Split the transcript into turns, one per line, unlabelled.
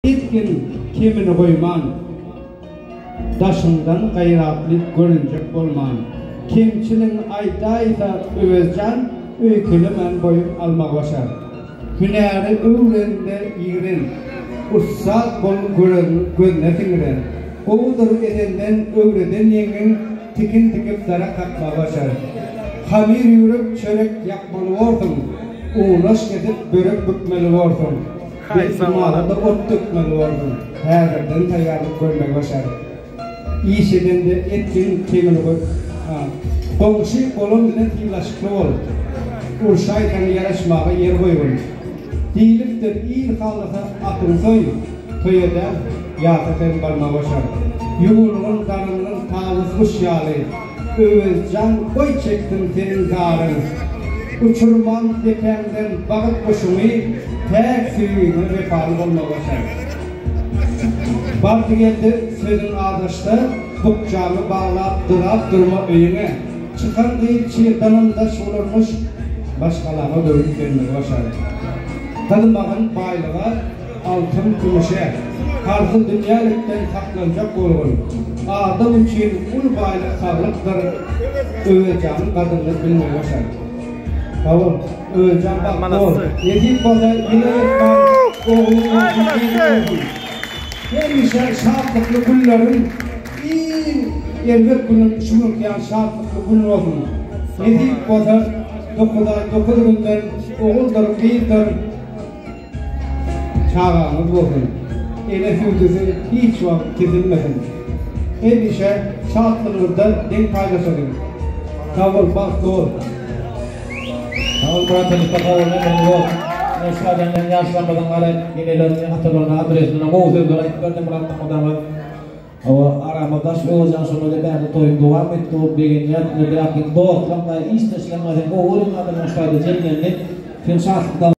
Etkin kemini koyman, daşından gayratlık görünecek bolman. Kemçinin ayda Özcan, öykünü men boyun alma başar. Hüneri öğrende yiğren, ussat bol gözüne tingren. Oğudur edenden öğreden yengin, tikin tikip dara katma başar. Hamir yürüp çörek yakmalı vordum, uğraş edip börek bükmeli vordum. Bir zamanında ot dökmeli vordum, herden tayarlık görmek başar. İyişeden de etkin kemini koy. Komşu kolum ile tilaşıklı ol. Urşaytan yarışmağa yer koyun. Değiliptir iyi halata atın soy. Toyada yatıkın barma başar. Yuğulun karının tağız kuş yağlı. Özcan koy çektin senin karın. Uçurman dependen bağıt koşumu tek suyunu vefalı olma başar. Bardı geldi sözün adaşta, bukcağımı bağlayıp durma öyüne. Çıkan deyip çiğdanımda şolurmuş, başkalarına dönüp gelmeye başardı. Tanımağın baylığa, altın gümüşe, karzı dünyalıktan saklanacak olgun. Adam için ul baylık sarlıktır, Özcan'ın kadını bilmeye başardı. Tamam, Özcan bak doğru. Yedip bana yine etmem, oğlum olsun. Hemşe şartlıklı kulların iyi elbet bunun şunlukyan şartlıklı kulun olsun. Yedip bana dokuz günden oğuldur, değildir çağağımız olsun. Ele hürdüzü hiç vakit kesilmesin. Hemşe şartlıklıda denk paylaşalım. Tamam bak doğru.
Tamam bırakın kavurma yok. Yaşlarından yaşlanmadan gelen genellerini hatırlarına adresine mağdur olarak gördüm bırakmadan ama aramadaş Özcan sonunda ben toyun devam etti o bilgin yatını bırakın doğru ama isteşlemeden o uğrun adamın şahidi cennetin tüm şahsıdan